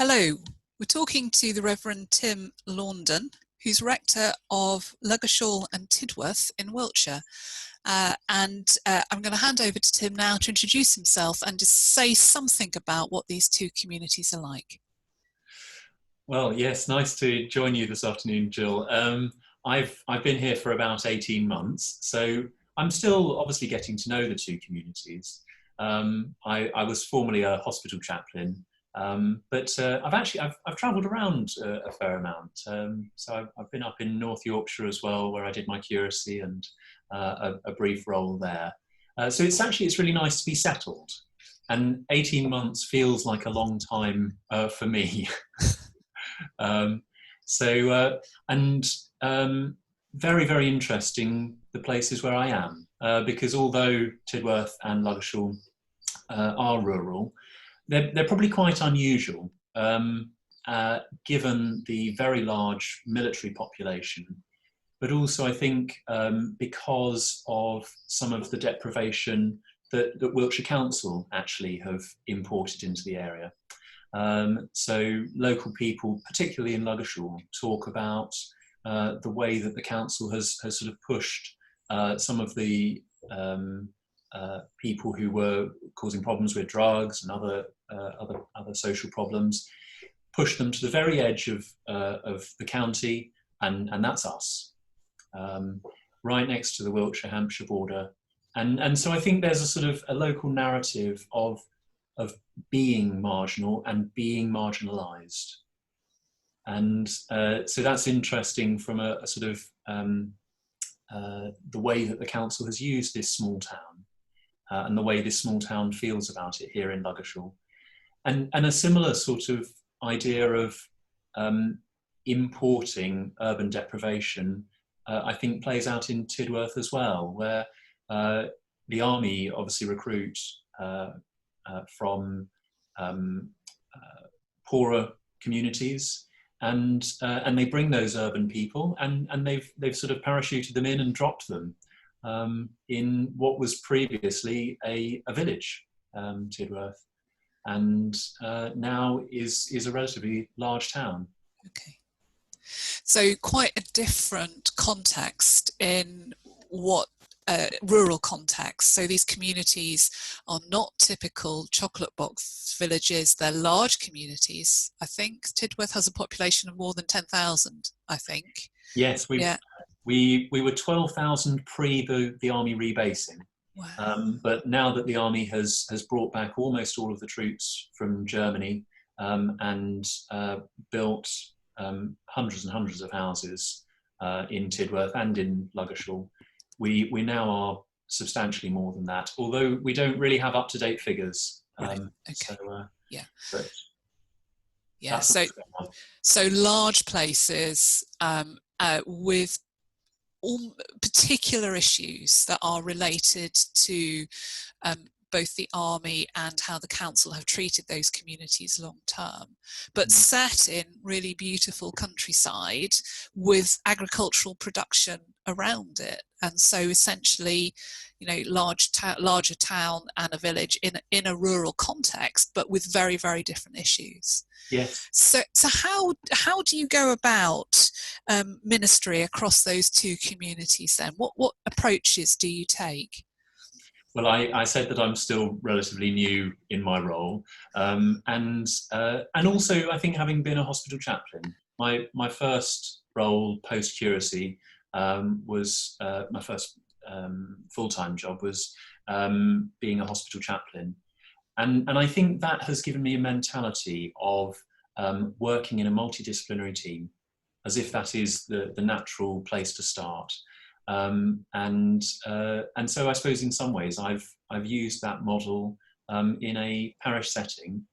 Hello, we're talking to the Reverend Tim Laundon, who's rector of Ludgershall and Tidworth in Wiltshire. I'm going to hand over to Tim now to introduce himself and to say something about what these two communities are like. Well, yes, nice to join you this afternoon, Jill. I've been here for about 18 months, so I'm still obviously getting to know the two communities. I was formerly a hospital chaplain, but I've travelled around a fair amount. So I've been up in North Yorkshire as well, where I did my curacy and a brief role there. So it's really nice to be settled, and 18 months feels like a long time for me. Very, very interesting, the places where I am, because although Tidworth and Ludgershall are rural, they're probably quite unusual, given the very large military population, but also I think because of some of the deprivation that Wiltshire Council actually have imported into the area. So local people, particularly in Ludgershall, talk about the way that the council has sort of pushed some of the people who were causing problems with drugs and other social problems, pushed them to the very edge of the county, and that's us, right next to the Wiltshire-Hampshire border. And so I think there's a sort of a local narrative of being marginal and being marginalised. And so that's interesting from a sort of the way that the council has used this small town and the way this small town feels about it here in Ludgershall. And a similar sort of idea of importing urban deprivation, I think plays out in Tidworth as well, where the army obviously recruit from poorer communities, and they bring those urban people, and they've sort of parachuted them in and dropped them in what was previously a village, Tidworth, and now is a relatively large town. Okay, so quite a different context in what rural context. So these communities are not typical chocolate box villages, they're large communities. I think Tidworth has a population of more than 10,000, I think. Yes, we were 12,000 pre the army rebasing. Wow. But now that the army has brought back almost all of the troops from Germany and built hundreds and hundreds of houses in Tidworth and in Ludgershall, we now are substantially more than that, although we don't really have up-to-date figures. Right. Okay. So large places with particular issues that are related to both the army and how the council have treated those communities long term, but set in really beautiful countryside with agricultural production around it. And so essentially, you know, larger town and a village in a rural context, but with very, very different issues. Yes. So how do you go about ministry across those two communities then? What approaches do you take? Well, I said that I'm still relatively new in my role, and also I think having been a hospital chaplain, my first role post curacy was my first full-time job was being a hospital chaplain, and I think that has given me a mentality of working in a multidisciplinary team, as if that is the natural place to start. And so I suppose in some ways I've used that model in a parish setting,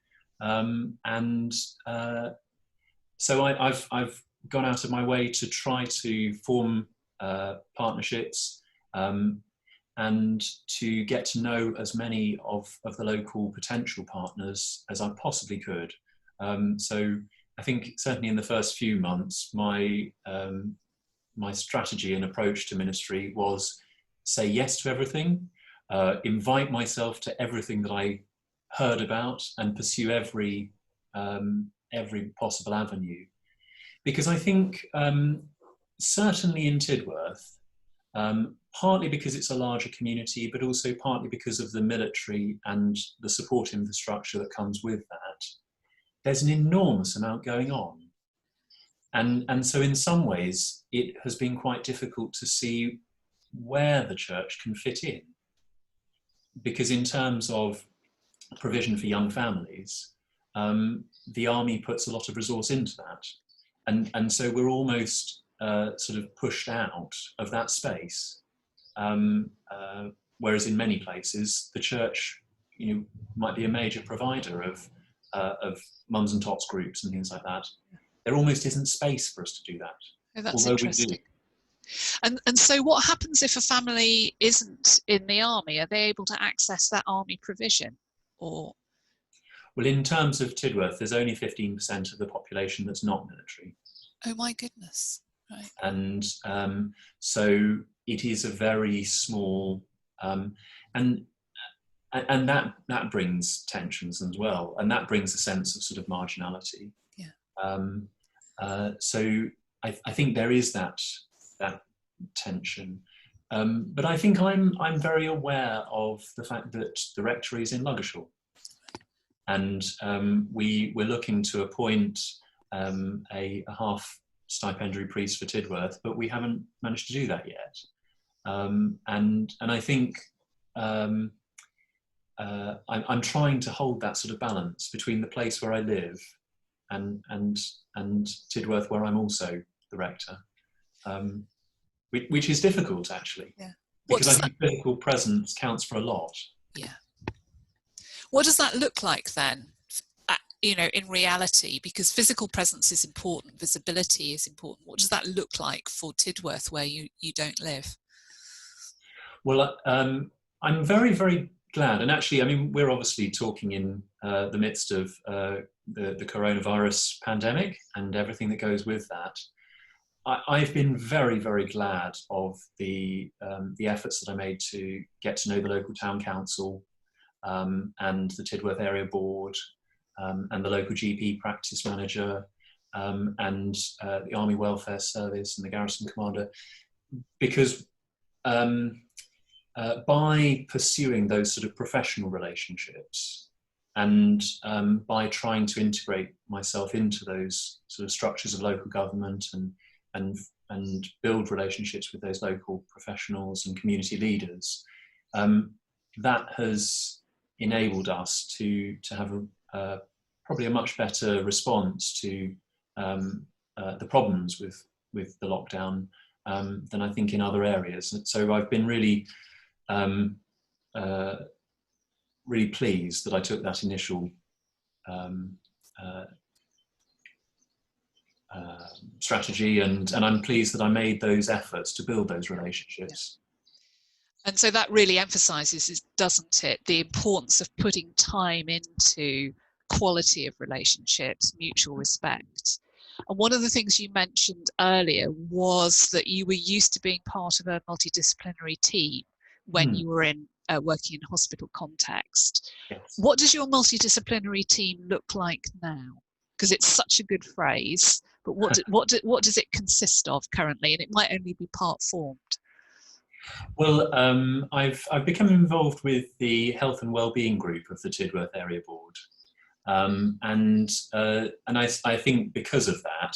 so I've gone out of my way to try to form partnerships and to get to know as many of the local potential partners as I possibly could. So I think certainly in the first few months, my strategy and approach to ministry was say yes to everything, invite myself to everything that I heard about, and pursue every every possible avenue, because I think certainly in Tidworth, partly because it's a larger community, but also partly because of the military and the support infrastructure that comes with that, there's an enormous amount going on. And so in some ways, it has been quite difficult to see where the church can fit in. Because in terms of provision for young families, the army puts a lot of resource into that. And so we're almost sort of pushed out of that space. Whereas in many places, the church, might be a major provider of mums and tots groups and things like that. There almost isn't space for us to do that. Oh, that's interesting. And so what happens if a family isn't in the army? Are they able to access that army provision? Or? Well, in terms of Tidworth, there's only 15% of the population that's not military. Oh my goodness. Right. And so it is a very small, and that brings tensions as well, and that brings a sense of sort of marginality. So I think there is that tension, but I think I'm very aware of the fact that the rectory is in Ludgershall, and we're looking to appoint a half stipendiary priest for Tidworth, but we haven't managed to do that yet. And I think I'm trying to hold that sort of balance between the place where I live and Tidworth, where I'm also the rector, which is difficult actually, because I think physical presence counts for a lot. Yeah. What does that look like then, in reality? Because physical presence is important, visibility is important. What does that look like for Tidworth, where you don't live? Well, I'm very, very glad, and actually, I mean, we're obviously talking in the midst of the coronavirus pandemic and everything that goes with that. I've been very, very glad of the efforts that I made to get to know the local town council and the Tidworth Area Board and the local GP practice manager and the Army Welfare Service and the Garrison Commander, because by pursuing those sort of professional relationships and by trying to integrate myself into those sort of structures of local government and build relationships with those local professionals and community leaders, that has enabled us to have probably a much better response to the problems with the lockdown than I think in other areas. And so I've been really really pleased that I took that initial strategy, and I'm pleased that I made those efforts to build those relationships. And so that really emphasises, doesn't it, the importance of putting time into quality of relationships, mutual respect. And one of the things you mentioned earlier was that you were used to being part of a multidisciplinary team when you were working in hospital context. Yes. What does your multidisciplinary team look like now? Because it's such a good phrase, but what does it consist of currently? And it might only be part formed. Well, I've become involved with the health and wellbeing group of the Tidworth Area Board, and I think because of that,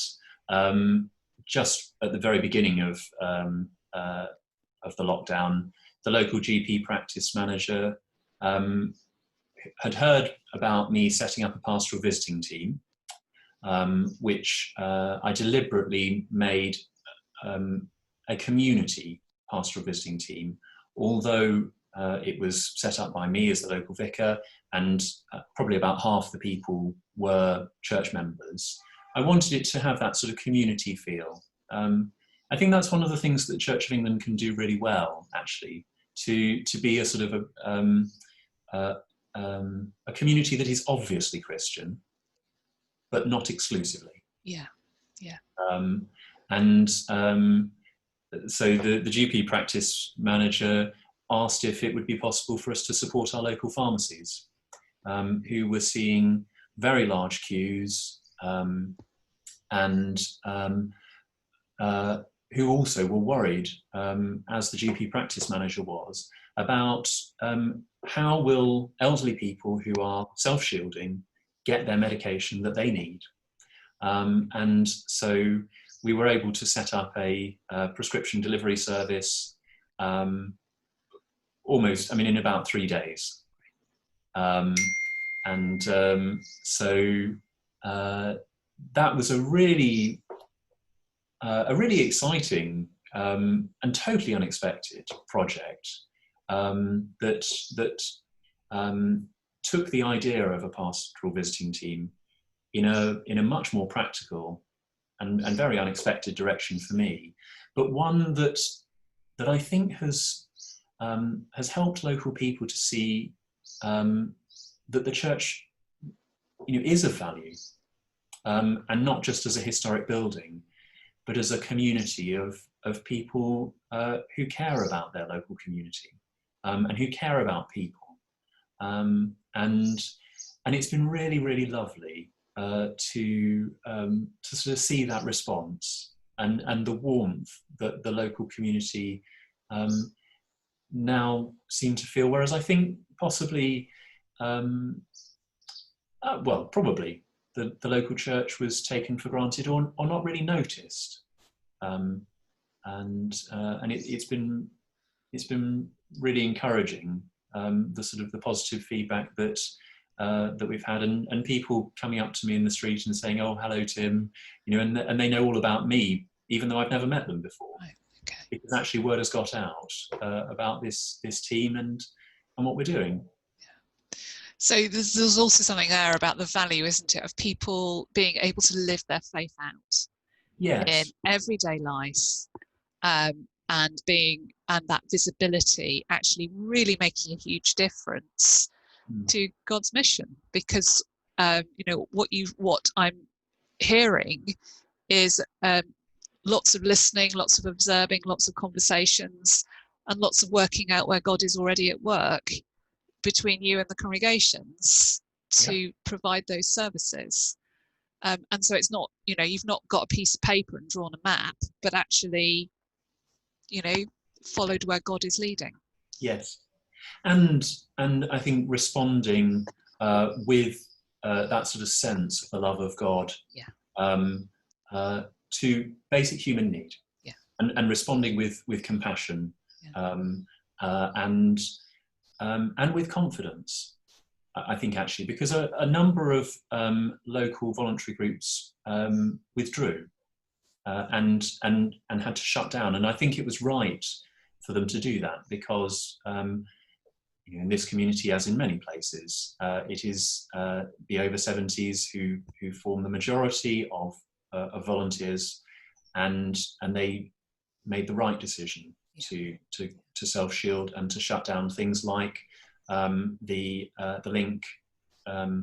just at the very beginning of the lockdown, the local GP practice manager had heard about me setting up a pastoral visiting team, which I deliberately made a community pastoral visiting team, although it was set up by me as the local vicar, and probably about half the people were church members. I wanted it to have that sort of community feel. I think that's one of the things that the Church of England can do really well, actually, to be a sort of a community that is obviously Christian, but not exclusively. Yeah, yeah. So the GP practice manager asked if it would be possible for us to support our local pharmacies, who were seeing very large queues, and who also were worried, as the GP practice manager was, about how will elderly people who are self-shielding get their medication that they need. And so we were able to set up a prescription delivery service almost, in about 3 days. So that was a really exciting and totally unexpected project that took the idea of a pastoral visiting team in a much more practical and very unexpected direction for me, but one that I think has helped local people to see that the church, is of value, and not just as a historic building, but as a community of people who care about their local community, and who care about people, and it's been really, really lovely to sort of see that response and the warmth that the local community now seem to feel, whereas I think possibly, probably the local church was taken for granted or not really noticed, and it's been really encouraging, the sort of the positive feedback that we've had, and people coming up to me in the street and saying, "Oh, hello, Tim," and they know all about me, even though I've never met them before. Right. Okay. Because actually word has got out about this team and what we're doing. So there's also something there about the value, isn't it, of people being able to live their faith out in everyday life, and that visibility actually really making a huge difference to God's mission. Because what I'm hearing is lots of listening, lots of observing, lots of conversations, and lots of working out where God is already at work between you and the congregations to provide those services. And so it's not, you've not got a piece of paper and drawn a map, but actually, followed where God is leading. Yes. And I think responding with that sort of sense of the love of God to basic human need, and responding with compassion, and with confidence, I think, actually, because a number of local voluntary groups withdrew and had to shut down, and I think it was right for them to do that, because in this community, as in many places, it is the over 70s who form the majority of volunteers, and they made the right decision to self-shield and to shut down things like the link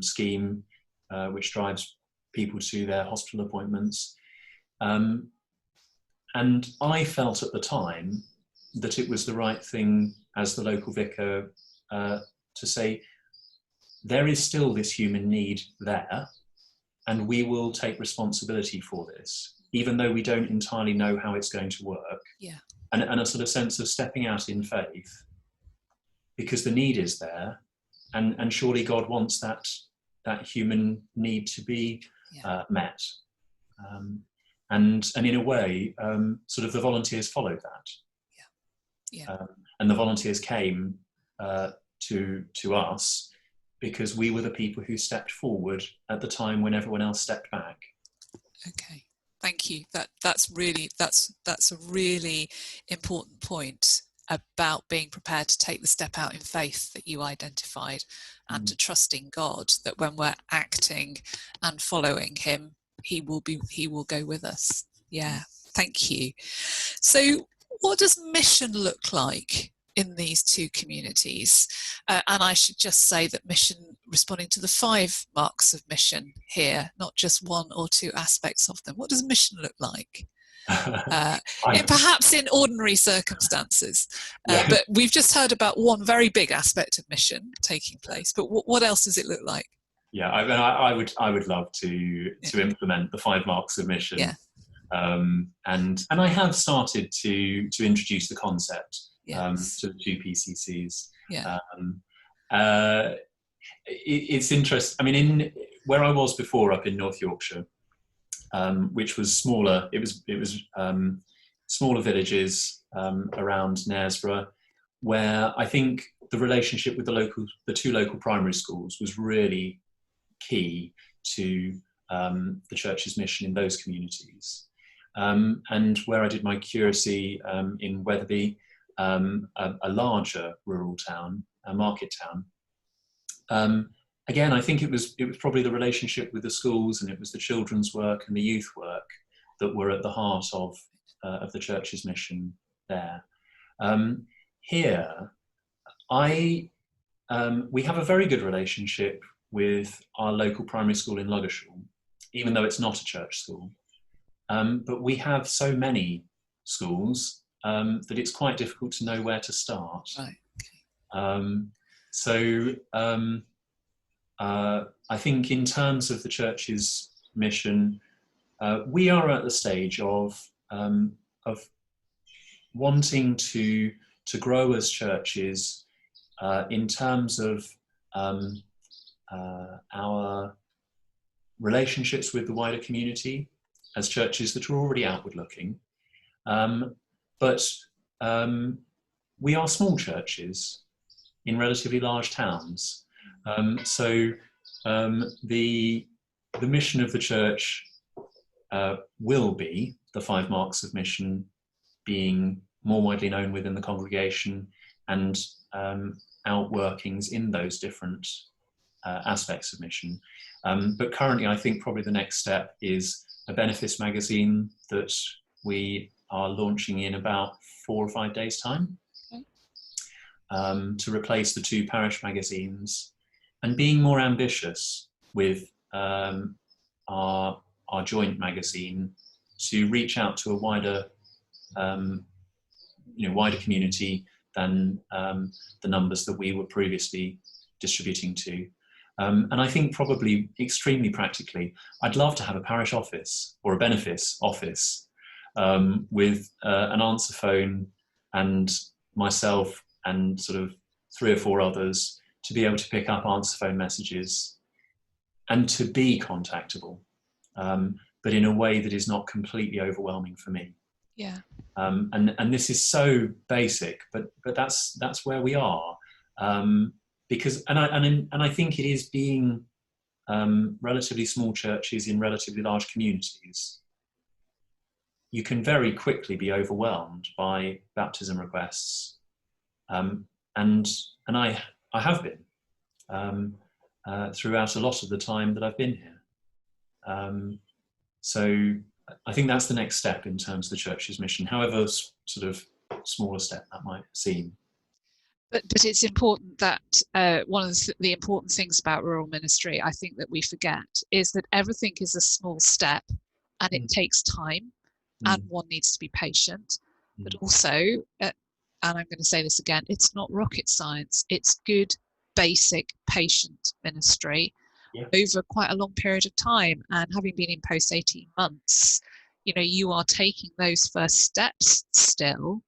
scheme, which drives people to their hospital appointments. And I felt at the time that it was the right thing as the local vicar to say, there is still this human need there, and we will take responsibility for this, even though we don't entirely know how it's going to work. Yeah. And a sort of sense of stepping out in faith, because the need is there, and surely God wants that human need to be met. And in a way, sort of the volunteers followed that. And the volunteers came to us because we were the people who stepped forward at the time when everyone else stepped back. Okay, thank you. That's a really important point about being prepared to take the step out in faith that you identified, and to trust in God that when we're acting and following Him, He will go with us. Yeah, thank you. So, what does mission look like in these two communities? And I should just say that mission, responding to the 5 marks of mission here, not just 1 or 2 aspects of them. What does mission look like? Perhaps in ordinary circumstances. But we've just heard about one very big aspect of mission taking place. But what else does it look like? Yeah, I would love to implement the 5 mark submission. Yeah. And I have started to introduce the concept Yes. to the 2 PCCs. Yeah. It's interesting. I mean, in where I was before, up in North Yorkshire, which was smaller. It was smaller villages around Knaresborough, where I think the relationship with the 2 local primary schools was really key to the church's mission in those communities. And where I did my curacy in Wetherby, a larger rural town, a market town. Again, I think it was probably the relationship with the schools, and it was the children's work and the youth work that were at the heart of the church's mission there. Here, we have a very good relationship with our local primary school in Ludgershall, even though it's not a church school. But we have so many schools that it's quite difficult to know where to start. Right. I think in terms of the church's mission, we are at the stage of wanting to grow as churches in terms of our relationships with the wider community as churches that are already outward looking. But we are small churches in relatively large towns. The mission of the church will be the 5 marks of mission being more widely known within the congregation, and outworkings in those different aspects of mission. But currently, I think probably the next step is a benefice magazine that we are launching in about 4 or 5 days' time, to replace the 2 parish magazines, and being more ambitious with our joint magazine to reach out to a wider community than the numbers that we were previously distributing to. And I think probably extremely practically, I'd love to have a parish office or a benefice office with an answer phone and myself and sort of 3 or 4 others to be able to pick up answer phone messages and to be contactable, but in a way that is not completely overwhelming for me. Yeah. And this is so basic, but that's where we are, because I think it is being relatively small churches in relatively large communities. You can very quickly be overwhelmed by baptism requests, and I have been throughout a lot of the time that I've been here. So I think that's the next step in terms of the church's mission, however sort of smaller step that might seem. But it's important that one of the important things about rural ministry, I think, that we forget, is that everything is a small step, and it takes time, and one needs to be patient. But also, and I'm going to say this again, it's not rocket science. It's good, basic, patient ministry over quite a long period of time. And having been in post 18 months, you are taking those first steps still.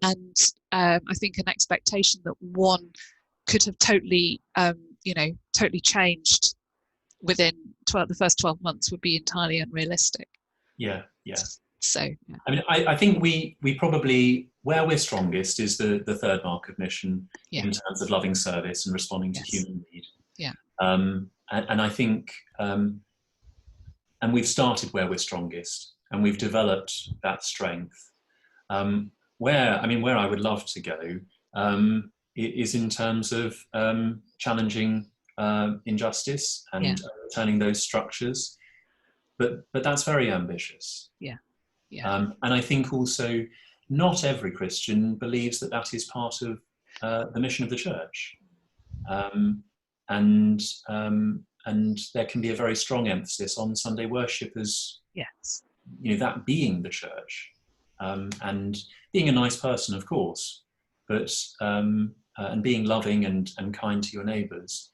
And I think an expectation that one could have totally changed within the first 12 months would be entirely unrealistic. Yeah. So, yeah. I mean, I think we probably, where we're strongest is the 3rd mark of mission in terms of loving service and responding to human need. Yeah. And I think, and we've started where we're strongest, and we've developed that strength. Where I would love to go is in terms of challenging injustice and returning those structures. But that's very ambitious. Yeah. And I think also not every Christian believes that is part of the mission of the church. And there can be a very strong emphasis on Sunday worship as that being the church, and being a nice person, of course, but and being loving and kind to your neighbours.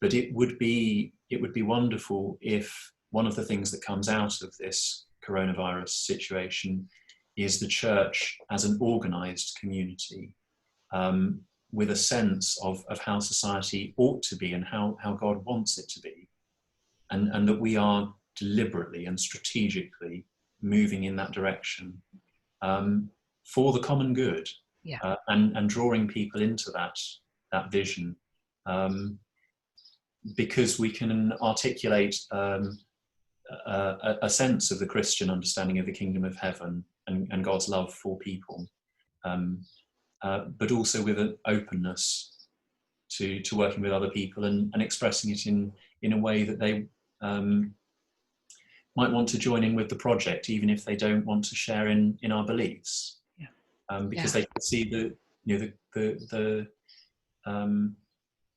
but it would be wonderful if one of the things that comes out of this coronavirus situation is the church as an organised community, with a sense of how society ought to be and how God wants it to be, and that we are deliberately and strategically moving in that direction, for the common good, and drawing people into that vision, because we can articulate a sense of the Christian understanding of the kingdom of heaven and God's love for people, but also with an openness to working with other people and expressing it in a way that they might want to join in with the project, even if they don't want to share in our beliefs, because they can see that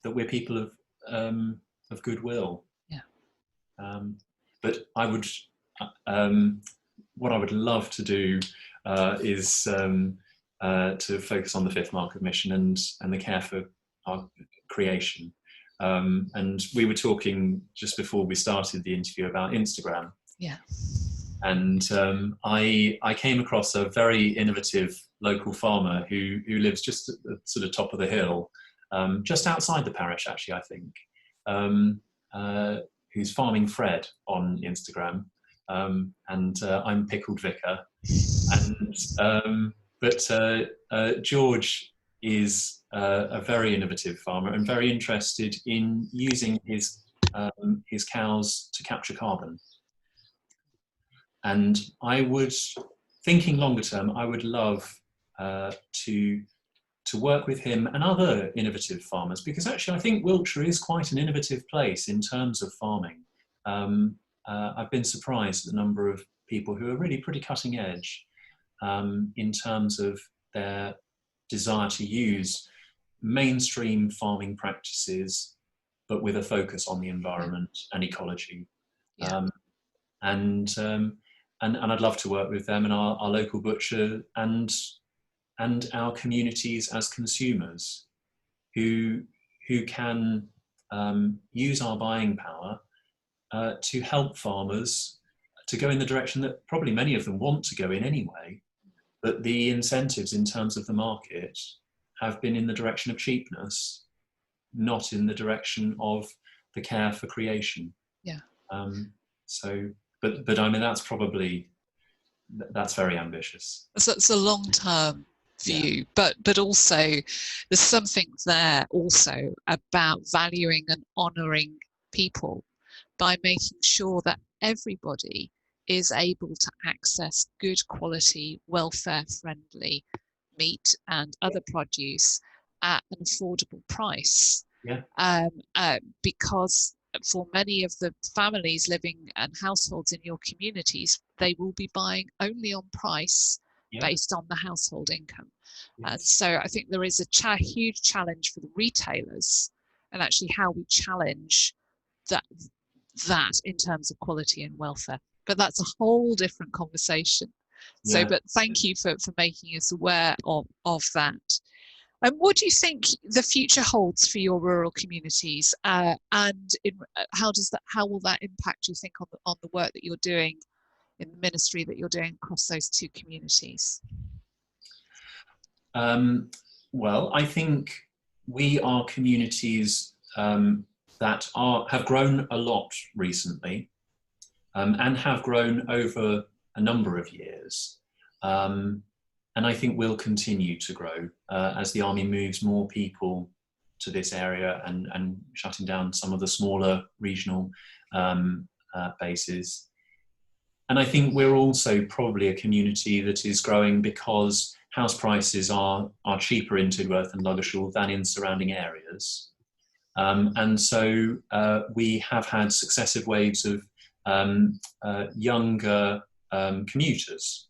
we're people of goodwill. But I would, what I would love to do is to focus on the fifth mark of mission and the care for our creation. And we were talking just before we started the interview about Instagram. And I came across a very innovative local farmer who lives just at the sort of top of the hill, just outside the parish, actually, I think, who's farming Fred on Instagram, and I'm Pickled Vicar, but George is a very innovative farmer and very interested in using his cows to capture carbon. And I would, thinking longer term, I would love to work with him and other innovative farmers, because actually I think Wiltshire is quite an innovative place in terms of farming. I've been surprised at the number of people who are really pretty cutting edge in terms of their desire to use mainstream farming practices, but with a focus on the environment and ecology. And I'd love to work with them and our local butcher and our communities as consumers who can use our buying power to help farmers to go in the direction that probably many of them want to go in anyway, but the incentives in terms of the market have been in the direction of cheapness, not in the direction of the care for creation. But I mean, that's very ambitious. So it's a long-term view, but also there's something there also about valuing and honouring people by making sure that everybody is able to access good quality, welfare-friendly meat and other produce at an affordable price. Because for many of the families living and households in your communities, they will be buying only on price based on the household income. So I think there is a huge challenge for the retailers, and actually how we challenge that in terms of quality and welfare. But that's a whole different conversation. So, but thank you for making us aware of that. And what do you think the future holds for your rural communities, and how will that impact, do you think, on the work that you're doing in the ministry that you're doing across those two communities? Well, I think we are communities that have grown a lot recently, and have grown over a number of years. And I think will continue to grow as the army moves more people to this area and shutting down some of the smaller regional bases. And I think we're also probably a community that is growing because house prices are cheaper in Tidworth and Ludgershall than in surrounding areas. And so we have had successive waves of younger commuters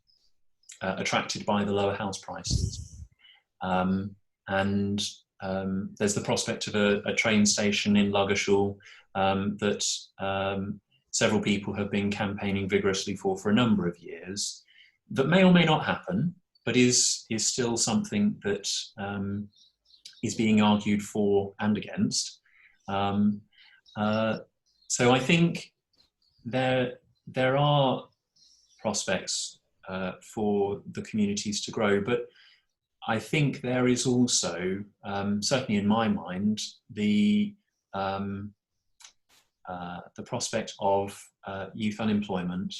attracted by the lower house prices. And there's the prospect of a train station in Ludgershall that several people have been campaigning vigorously for a number of years, that may or may not happen, but is still something that is being argued for and against. So I think there are prospects for the communities to grow, but I think there is also, certainly in my mind, the prospect of youth unemployment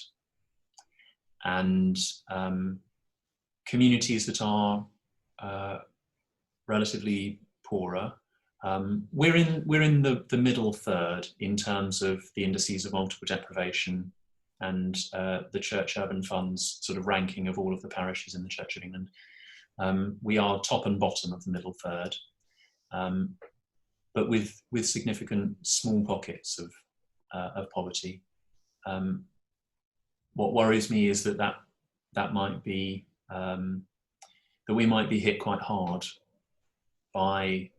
and communities that are relatively poorer. We're in the middle third in terms of the indices of multiple deprivation and the Church Urban Fund's sort of ranking of all of the parishes in the Church of England. We are top and bottom of the middle third, but with significant small pockets of poverty. What worries me is that might be that we might be hit quite hard by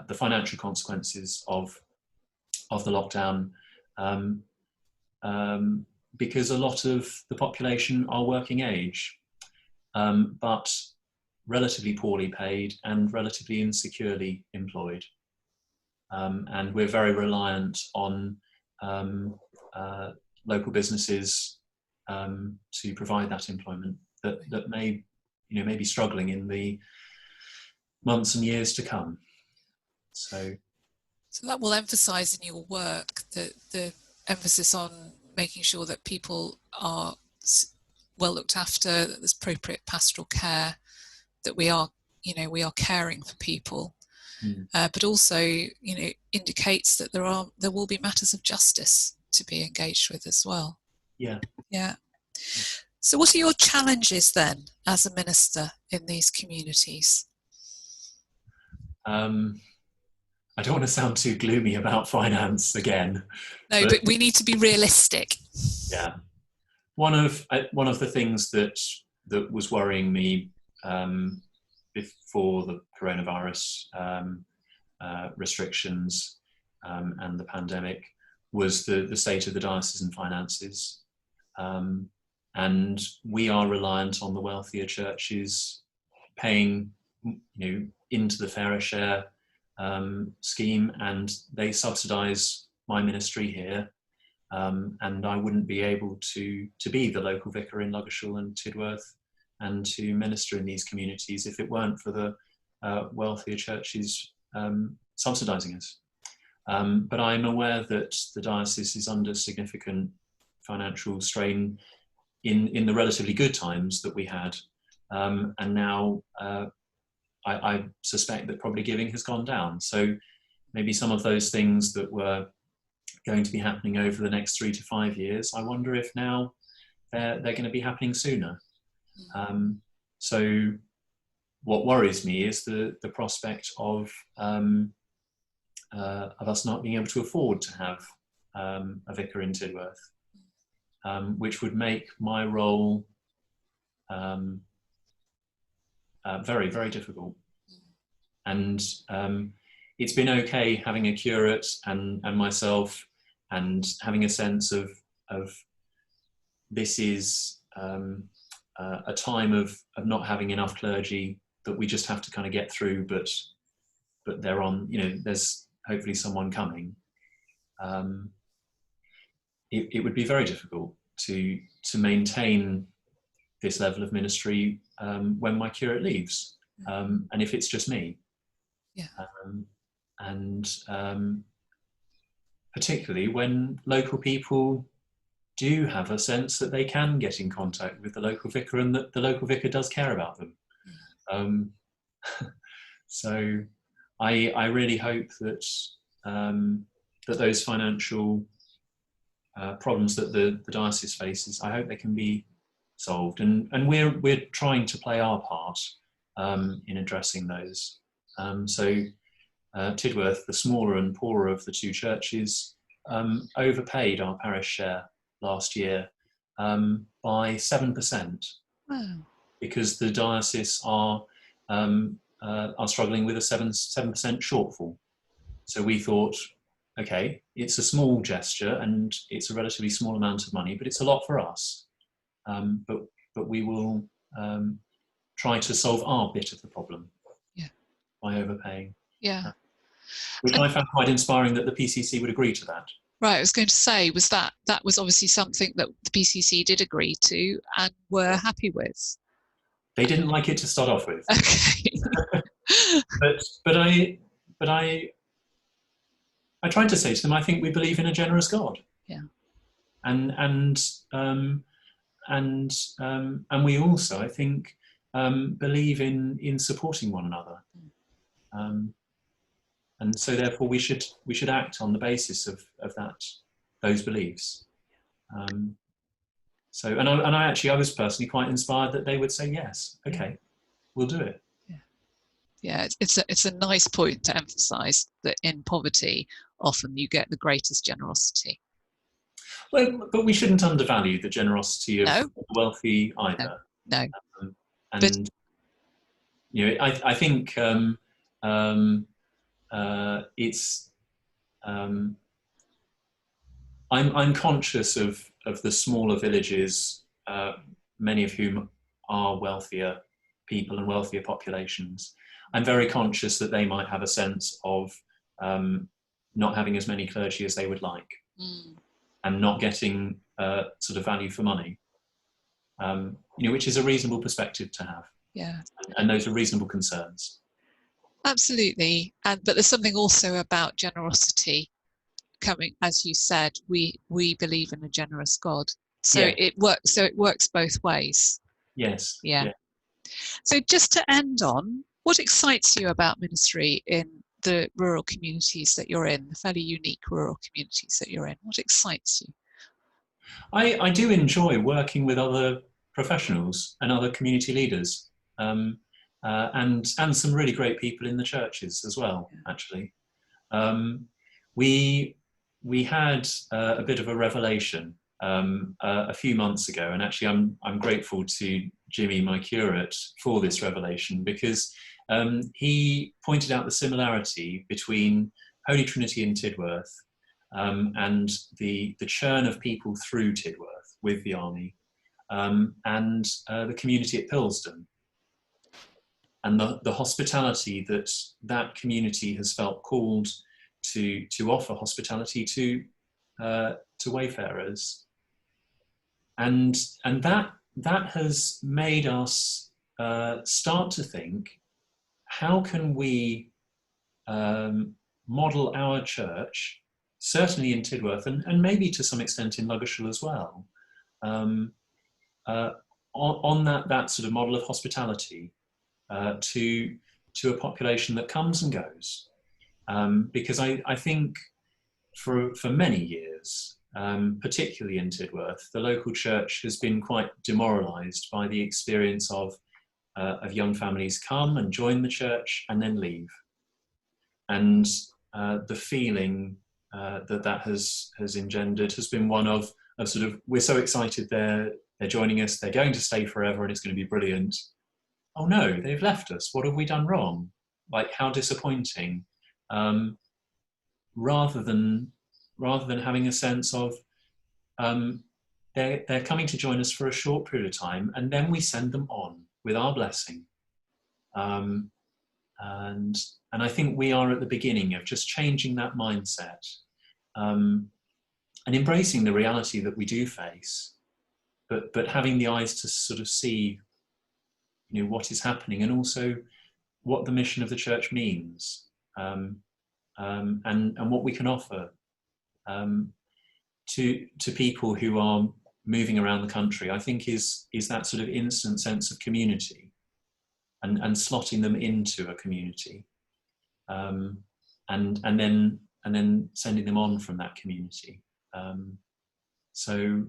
the financial consequences of the lockdown, because a lot of the population are working age, but relatively poorly paid and relatively insecurely employed. And we're very reliant on local businesses to provide that employment that may be struggling in the months and years to come. So that will emphasise in your work the emphasis on making sure that people are well looked after, that there's appropriate pastoral care, that we are caring for people, but also indicates that there will be matters of justice to be engaged with as well. Yeah. So what are your challenges then as a minister in these communities? I don't want to sound too gloomy about finance again. No, but we need to be realistic. Yeah. One of the things that was worrying me before the coronavirus restrictions and the pandemic was the state of the diocesan finances. And we are reliant on the wealthier churches paying into the fairer share scheme, and they subsidise my ministry here, and I wouldn't be able to be the local vicar in Ludgershall and Tidworth and to minister in these communities if it weren't for the wealthier churches subsidising us. But I'm aware that the diocese is under significant financial strain in the relatively good times that we had, and now I suspect that probably giving has gone down. So maybe some of those things that were going to be happening over the next 3 to 5 years, I wonder if now they're going to be happening sooner. So what worries me is the prospect of us not being able to afford to have a vicar in Tidworth, which would make my role very, very difficult. And it's been okay having a curate and myself, and having a sense of this is a time of not having enough clergy that we just have to kind of get through, but they're on, there's hopefully someone coming. It would be very difficult to maintain this level of ministry when my curate leaves, and if it's just me. And particularly when local people do have a sense that they can get in contact with the local vicar and that the local vicar does care about them. So I really hope that that those financial problems that the diocese faces, I hope they can be solved, and we're trying to play our part in addressing those. So Tidworth, the smaller and poorer of the two churches, overpaid our parish share last year by 7%. Wow. Because the diocese are struggling with a 7% shortfall. So we thought, okay, it's a small gesture and it's a relatively small amount of money, but it's a lot for us. But we will try to solve our bit of the problem by overpaying. Yeah. Which I found quite inspiring that the PCC would agree to that. Right, I was going to say, that was obviously something that the PCC did agree to and were happy with. They didn't like it to start off with. Okay. but I tried to say to them, I think we believe in a generous God. Yeah. And we also, I think, believe in supporting one another. And so therefore we should act on the basis of those beliefs. So I was personally quite inspired that they would say yes, okay, we'll do it. Yeah, it's a nice point to emphasise that in poverty often you get the greatest generosity. Well, but we shouldn't undervalue the generosity of the wealthy either. No. And you know, I think it's. I'm conscious of the smaller villages, many of whom are wealthier people and wealthier populations. I'm very conscious that they might have a sense of not having as many clergy as they would like, and not getting sort of value for money, which is a reasonable perspective to have. Yeah. And those are reasonable concerns. Absolutely. But there's something also about generosity coming, as you said, we believe in a generous God. So it works both ways. Yes. Yeah. So just to end on, what excites you about ministry in the rural communities that you're in, the fairly unique rural communities that you're in? What excites you? I do enjoy working with other professionals and other community leaders, and some really great people in the churches as well, actually. We had a bit of a revelation a few months ago, and actually I'm grateful to Jimmy, my curate, for this revelation, because he pointed out the similarity between Holy Trinity in Tidworth and the churn of people through Tidworth with the army, and the community at Pilsdon, and the hospitality that community has felt called to offer hospitality to wayfarers, and that has made us start to think, how can we model our church, certainly in Tidworth and maybe to some extent in Ludgershall as well, on that sort of model of hospitality to a population that comes and goes. Because I think for many years, particularly in Tidworth, the local church has been quite demoralised by the experience of young families come and join the church and then leave, and the feeling that has engendered has been one of sort of, we're so excited they're joining us, they're going to stay forever, and it's going to be brilliant. Oh no, they've left us. What have we done wrong? Like, how disappointing. Rather than having a sense of they're coming to join us for a short period of time, and then we send them on with our blessing. And I think we are at the beginning of just changing that mindset, and embracing the reality that we do face, but having the eyes to sort of see, what is happening, and also what the mission of the church means, and what we can offer to people who are moving around the country. I think is that sort of instant sense of community, and slotting them into a community, and then sending them on from that community. So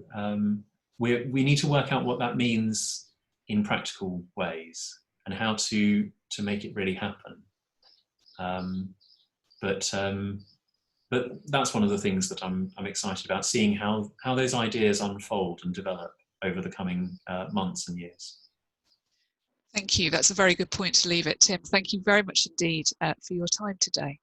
we need to work out what that means in practical ways, and how to make it really happen. But that's one of the things that I'm excited about, seeing how those ideas unfold and develop over the coming months and years. Thank you. That's a very good point to leave it, Tim. Thank you very much indeed for your time today.